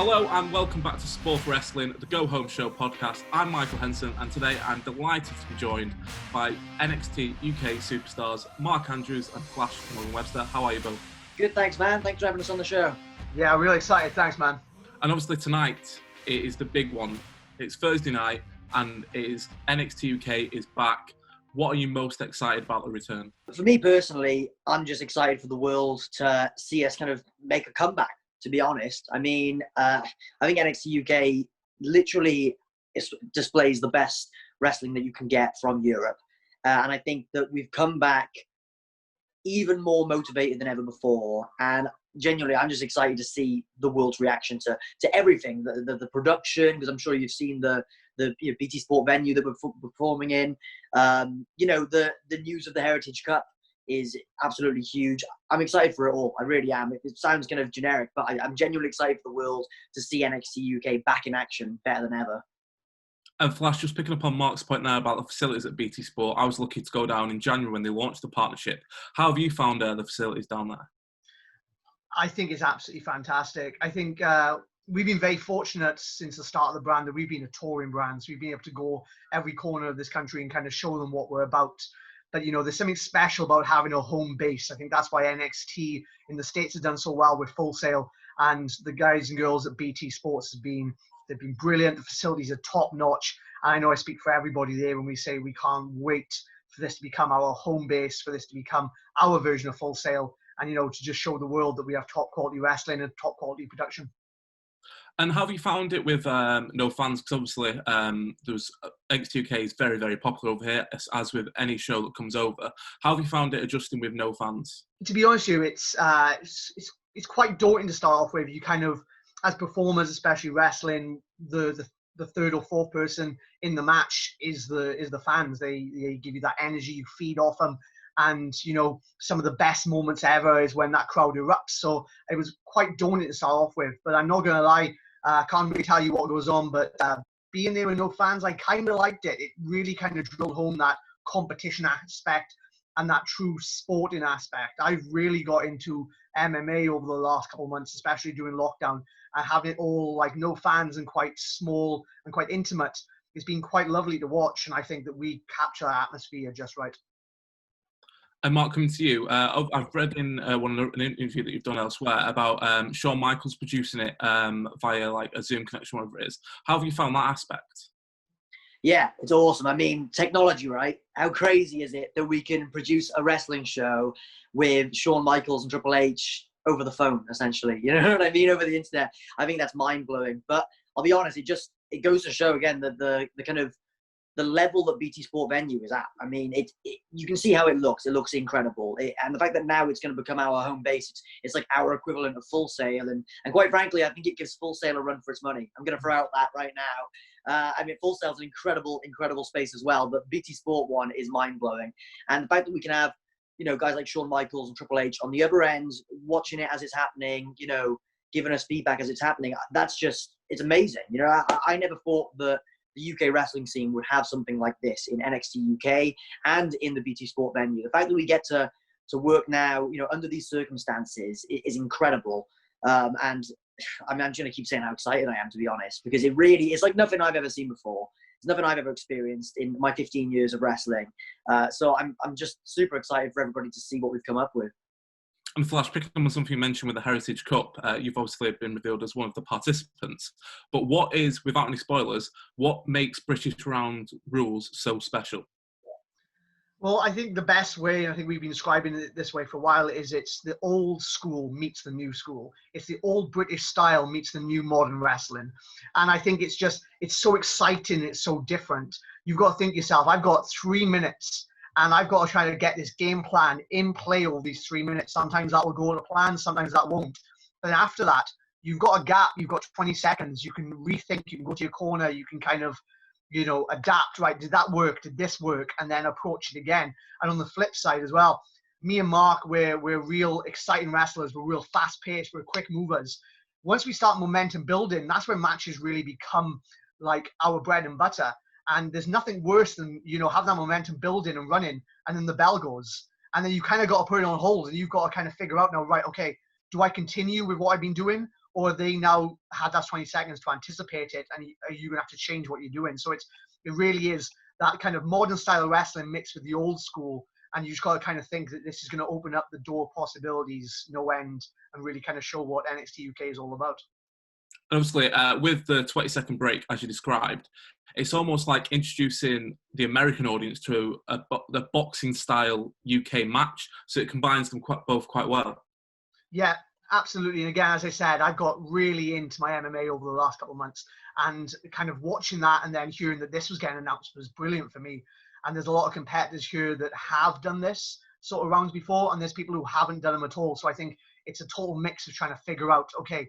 Hello and welcome back to SPORF Wrestling, the Go Home Show podcast. I'm Michael Henson and today I'm delighted to be joined by NXT UK superstars Mark Andrews and Flash from Webster. How are you both? Good, thanks man. Thanks for having us on the show. Yeah, really excited. Thanks, man. And obviously tonight it is the big one. It's Thursday night and it is NXT UK is back. What are you most excited about the return? For me personally, I'm just excited for the world to see us kind of make a comeback, to be honest. I mean, I think NXT UK literally displays the best wrestling that you can get from Europe. And I think that we've come back even more motivated than ever before. And genuinely, I'm just excited to see the world's reaction to everything, the production, because I'm sure you've seen the BT Sport venue that we're performing in. The news of the Heritage Cup is absolutely huge. I'm excited for it all. I really am. It sounds kind of generic, but I'm genuinely excited for the world to see NXT UK back in action better than ever. And Flash, just picking up on Mark's point now about the facilities at BT Sport, I was lucky to go down in January when they launched the partnership. How have you found the facilities down there? I think it's absolutely fantastic. I think we've been very fortunate since the start of the brand that we've been a touring brand. So we've been able to go every corner of this country and kind of show them what we're about. But, there's something special about having a home base. I think that's why NXT in the States has done so well with Full Sail. And the guys and girls at BT Sports they've been brilliant. The facilities are top notch. And I know I speak for everybody there when we say we can't wait for this to become our home base, for this to become our version of Full Sail. And, to just show the world that we have top quality wrestling and top quality production. And how have you found it with no fans? Because obviously NXT UK is very, very popular over here, as with any show that comes over. How have you found it adjusting with no fans? To be honest with you, it's quite daunting to start off with. You kind of, as performers, especially wrestling, the third or fourth person in the match is the fans. They give you that energy, you feed off them. And, some of the best moments ever is when that crowd erupts. So it was quite daunting to start off with. But I'm not going to lie, can't really tell you what goes on. But being there with no fans, I kind of liked it. It really kind of drilled home that competition aspect and that true sporting aspect. I've really got into MMA over the last couple of months, especially during lockdown. And having it all like no fans and quite small and quite intimate, it's been quite lovely to watch. And I think that we capture that atmosphere just right. And Mark, coming to you, I've read in an interview that you've done elsewhere about Shawn Michaels producing it via like a Zoom connection, whatever it is. How have you found that aspect? Yeah, it's awesome. I mean, technology, right? How crazy is it that we can produce a wrestling show with Shawn Michaels and Triple H over the phone, essentially? You know what I mean? Over the internet. I think that's mind-blowing. But I'll be honest, it goes to show again that the kind of the level that BT Sport venue is at. I mean, you can see how it looks. It looks incredible. And the fact that now it's going to become our home base, it's like our equivalent of Full Sail. And quite frankly, I think it gives Full Sail a run for its money. I'm going to throw out that right now. I mean, Full Sail's an incredible space as well, but BT Sport one is mind-blowing. And the fact that we can have, guys like Shawn Michaels and Triple H on the other end, watching it as it's happening, giving us feedback as it's happening, it's amazing. I never thought that the UK wrestling scene would have something like this in NXT UK and in the BT Sport venue. The fact that we get to work now, under these circumstances is incredible. And I mean, I'm just going to keep saying how excited I am, to be honest, because it's like nothing I've ever seen before. It's nothing I've ever experienced in my 15 years of wrestling. So I'm just super excited for everybody to see what we've come up with. And Flash, picking up on something you mentioned with the Heritage Cup, you've obviously been revealed as one of the participants. But what is, without any spoilers, what makes British Round Rules so special? Well, I think the best way, I think we've been describing it this way for a while, is it's the old school meets the new school. It's the old British style meets the new modern wrestling. And I think it's so exciting, it's so different. You've got to think yourself, I've got 3 minutes and I've got to try to get this game plan in play over these 3 minutes. Sometimes that will go to plan, sometimes that won't. But after that, you've got a gap, you've got 20 seconds, you can rethink, you can go to your corner, you can kind of, adapt, right? Did that work? Did this work? And then approach it again. And on the flip side as well, me and Mark, we're real exciting wrestlers, we're real fast paced, we're quick movers. Once we start momentum building, that's where matches really become like our bread and butter. And there's nothing worse than, have that momentum building and running, and then the bell goes. And then you kind of got to put it on hold, and you've got to kind of figure out now, right, okay, do I continue with what I've been doing, or they now had that 20 seconds to anticipate it, and are you going to have to change what you're doing? So it really is that kind of modern style of wrestling mixed with the old school, and you just got to kind of think that this is going to open up the door of possibilities no end, and really kind of show what NXT UK is all about. Obviously, with the 20-second break, as you described, it's almost like introducing the American audience to the boxing-style UK match, so it combines them both quite well. Yeah, absolutely. And again, as I said, I got really into my MMA over the last couple of months, and kind of watching that and then hearing that this was getting announced was brilliant for me. And there's a lot of competitors here that have done this sort of rounds before, and there's people who haven't done them at all. So I think it's a total mix of trying to figure out, okay,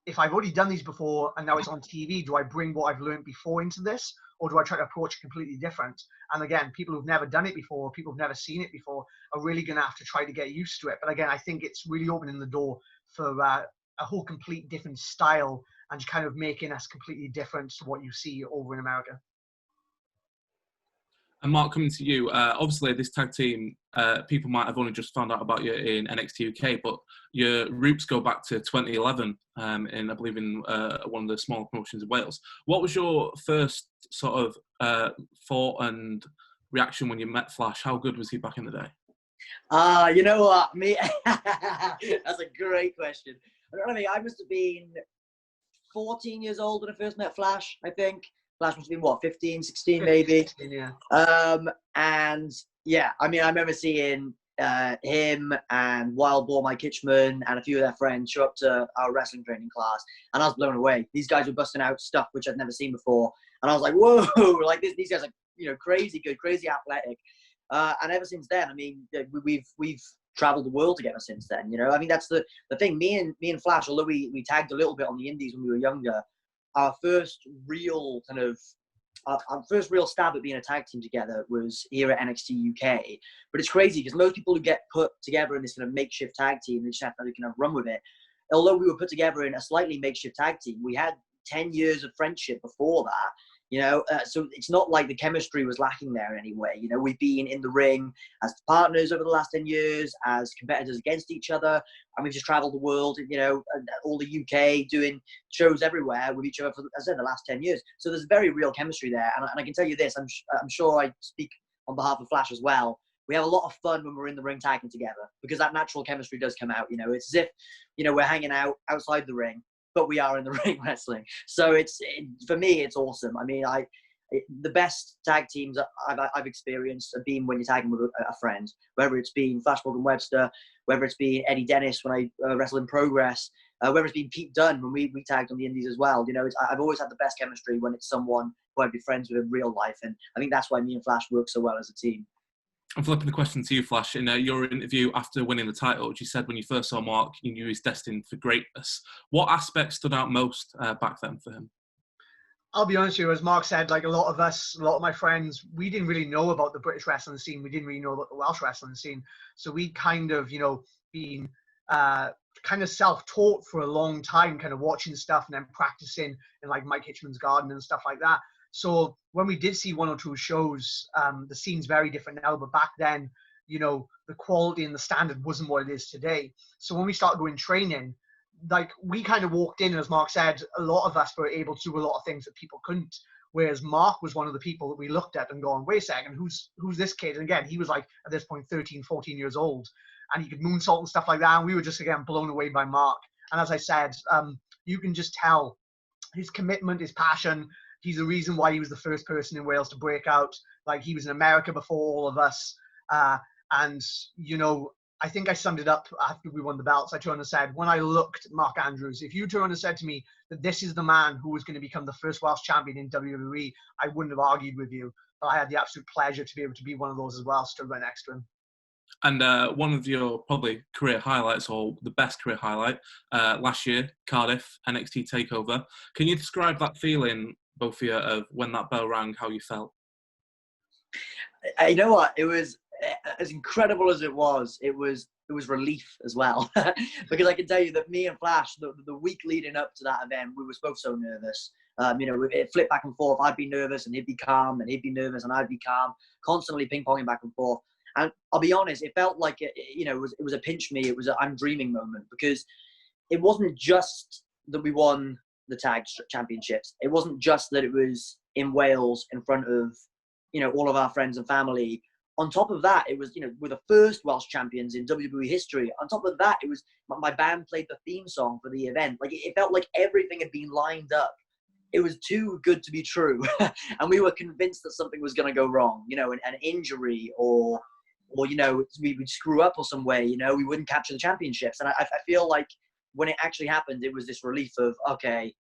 if I've already done these before and now it's on TV, do I bring what I've learned before into this, or do I try to approach it completely different? And again, people who've never done it before, people who've never seen it before, are really going to have to try to get used to it. But again, I think it's really opening the door for a whole complete different style, and kind of making us completely different to what you see over in America. And Mark, coming to you, obviously this tag team, people might have only just found out about you in NXT UK, but your roots go back to 2011, I believe in one of the smaller promotions in Wales. What was your first sort of thought and reaction when you met Flash? How good was he back in the day? You know what? That's a great question. I mean, I must have been 14 years old when I first met Flash, I think. Flash must have been, what, 15, 16 maybe? 16, yeah. And yeah, I mean, I remember seeing him and Wild Boar, Mike Kitchman, and a few of their friends show up to our wrestling training class, and I was blown away. These guys were busting out stuff which I'd never seen before, and I was like, whoa, like these guys are, you know, crazy good, crazy athletic. And ever since then, I mean, we've traveled the world together since then, you know. I mean, that's the thing. Me and Flash, although we tagged a little bit on the indies when we were younger, our first real stab at being a tag team together was here at NXT UK. But it's crazy because most people who get put together in this kind of makeshift tag team, they just have to kind of run with it. Although we were put together in a slightly makeshift tag team, we had 10 years of friendship before that. You know, so it's not like the chemistry was lacking there in any way. You know, we've been in the ring as partners over the last 10 years, as competitors against each other, and we've just traveled the world, you know, all the UK, doing shows everywhere with each other for, as I said, the last 10 years. So there's very real chemistry there. And I can tell you this, I'm sure I speak on behalf of Flash as well. We have a lot of fun when we're in the ring tagging together, because that natural chemistry does come out. You know, it's as if, you know, we're hanging out outside the ring, but we are in the ring wrestling. So for me, it's awesome. I mean, the best tag teams I've experienced have been when you're tagging with a friend, whether it's been Flash and Webster, whether it's been Eddie Dennis when I wrestled in Progress, whether it's been Pete Dunne when we tagged on the indies as well. You know, I've always had the best chemistry when it's someone who I'd be friends with in real life. And I think that's why me and Flash work so well as a team. I'm flipping the question to you, Flash. In your interview after winning the title, you said when you first saw Mark, you knew he was destined for greatness. What aspects stood out most back then for him? I'll be honest with you, as Mark said, like a lot of my friends, we didn't really know about the British wrestling scene. We didn't really know about the Welsh wrestling scene. So we kind of, you know, been kind of self-taught for a long time, kind of watching stuff and then practicing in like Mike Hitchman's garden and stuff like that. So when we did see one or two shows, the scene's very different now, but back then, you know, the quality and the standard wasn't what it is today. So when we started doing training, like we kind of walked in, and as Mark said, a lot of us were able to do a lot of things that people couldn't. Whereas Mark was one of the people that we looked at and gone, wait a second, who's this kid? And again, he was like at this point 13, 14 years old, and he could moonsault and stuff like that. And we were just, again, blown away by Mark. And as I said, you can just tell his commitment, his passion. He's the reason why he was the first person in Wales to break out. Like, he was in America before all of us. And, you know, I think I summed it up after we won the belts. I turned and said, when I looked at Mark Andrews, if you turned and said to me that this is the man who was going to become the first Welsh champion in WWE, I wouldn't have argued with you. But I had the absolute pleasure to be able to be one of those as well, stood right next to him. And one of your probably career highlights, or the best career highlight, last year, Cardiff, NXT TakeOver. Can you describe that feeling, both of you, of when that bell rang, how you felt? You know what? It was as incredible as it was relief as well. Because I can tell you that me and Flash, the week leading up to that event, we were both so nervous. You know, it flipped back and forth. I'd be nervous and he'd be calm, and he'd be nervous and I'd be calm, constantly ping-ponging back and forth. And I'll be honest, it felt like, it was a pinch me. It was a I'm dreaming moment, because it wasn't just that we won the tag championships. It wasn't just that it was in Wales in front of, all of our friends and family. On top of that, it was, we're the first Welsh champions in WWE history. On top of that, it was my band played the theme song for the event. Like, it felt like everything had been lined up. It was too good to be true. And we were convinced that something was going to go wrong, an injury or we would screw up or some way, we wouldn't capture the championships. And I feel like when it actually happened, it was this relief of, okay,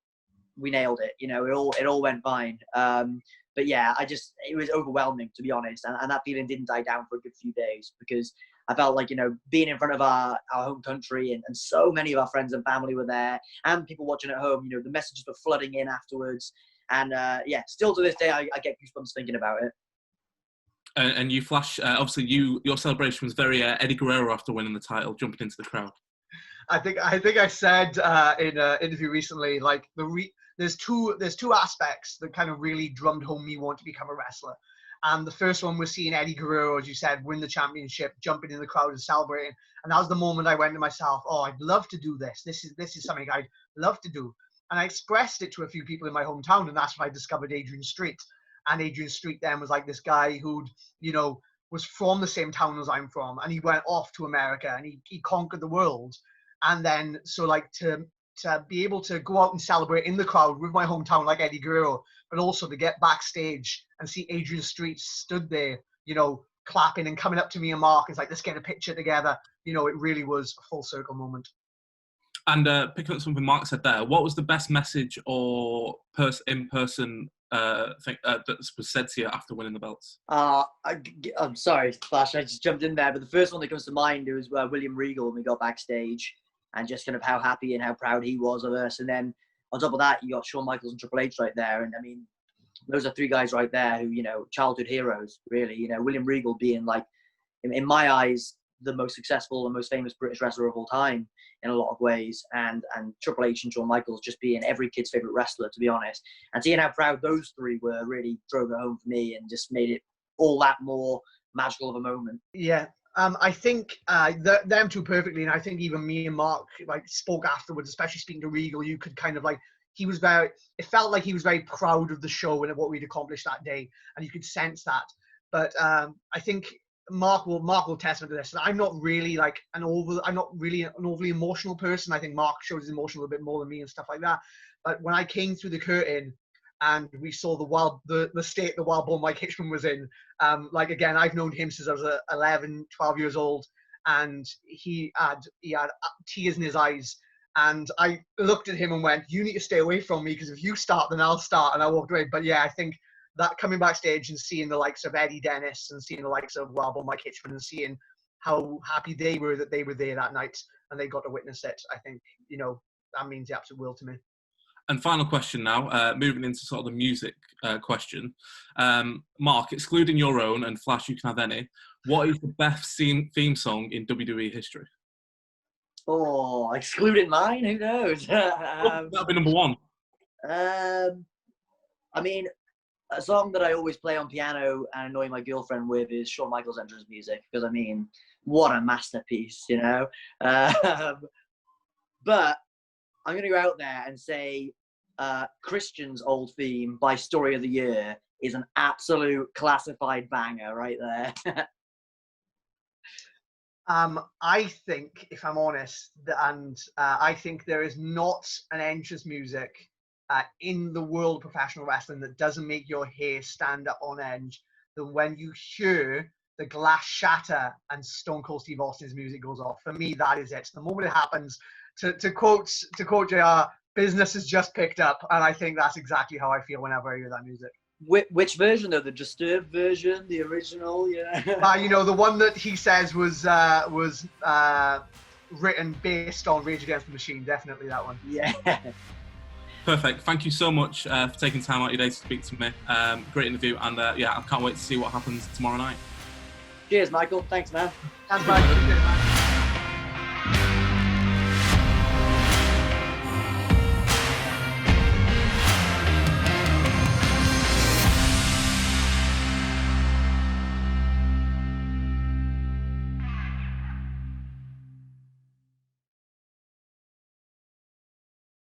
we nailed it. It all went fine. But yeah, it was overwhelming, to be honest. And that feeling didn't die down for a good few days, because I felt like, being in front of our home country and so many of our friends and family were there, and people watching at home, the messages were flooding in afterwards. And still to this day, I get goosebumps thinking about it. And you Flash, obviously your celebration was very Eddie Guerrero after winning the title, jumping into the crowd. I think I said in an interview recently, like there's two aspects that kind of really drummed home me wanting to become a wrestler. And the first one was seeing Eddie Guerrero, as you said, win the championship, jumping in the crowd and celebrating. And that was the moment I went to myself, oh, I'd love to do this. This is something I'd love to do. And I expressed it to a few people in my hometown, and that's when I discovered Adrian Street. And Adrian Street then was like this guy who'd, was from the same town as I'm from. And he went off to America and he conquered the world. And then, so like to be able to go out and celebrate in the crowd with my hometown like Eddie Guerrero, but also to get backstage and see Adrian Street stood there, clapping and coming up to me and Mark. It's like, let's get a picture together. It really was a full circle moment. And picking up something Mark said there, what was the best message or in-person thing that was said to you after winning the belts? I'm sorry, Flash, I just jumped in there, but the first one that comes to mind was William Regal when we got backstage, and just kind of how happy and how proud he was of us. And then on top of that, you got Shawn Michaels and Triple H right there. And I mean, those are three guys right there who, childhood heroes, really. William Regal being like, in my eyes, the most successful and most famous British wrestler of all time in a lot of ways. And Triple H and Shawn Michaels just being every kid's favorite wrestler, to be honest. And seeing how proud those three were really drove it home for me and just made it all that more magical of a moment. Yeah. I think them two perfectly, and I think even me and Mark spoke afterwards, especially speaking to Regal. You could kind of it felt like he was very proud of the show and what we'd accomplished that day, and you could sense that. But I think Mark will testament to this. I'm not really an overly emotional person. I think Mark shows his emotion a little bit more than me and stuff like that. But when I came through the curtain and we saw the state the wild boar Mike Hitchman was in, again, I've known him since I was 11, 12 years old, and he had tears in his eyes. And I looked at him and went, you need to stay away from me, because if you start, then I'll start. And I walked away. But yeah, I think that coming backstage and seeing the likes of Eddie Dennis and seeing the likes of Wild Boar Mike Hitchman and seeing how happy they were that they were there that night and they got to witness it, I think, that means the absolute world to me. And final question now, moving into sort of the music question. Mark, excluding your own, and Flash, you can have any, what is the best theme song in WWE history? Oh, excluding mine? Who knows? That'll be number one. I mean, a song that I always play on piano and annoy my girlfriend with is Shawn Michaels' entrance music, because, I mean, what a masterpiece, But I'm going to go out there and say Christian's old theme by Story of the Year is an absolute classified banger right there. I think, if I'm honest, I think there is not an entrance music in the world of professional wrestling that doesn't make your hair stand up on edge than when you hear the glass shatter and Stone Cold Steve Austin's music goes off. For me, that is it. The moment it happens, to quote JR, business has just picked up, and I think that's exactly how I feel whenever I hear that music. Which version, though? The Disturbed version, the original? Yeah. The one that he says was written based on Rage Against the Machine. Definitely that one. Yeah. Perfect. Thank you so much for taking time out of your day to speak to me. Great interview, and I can't wait to see what happens tomorrow night. Cheers, Michael. Thanks, man. Thanks, man.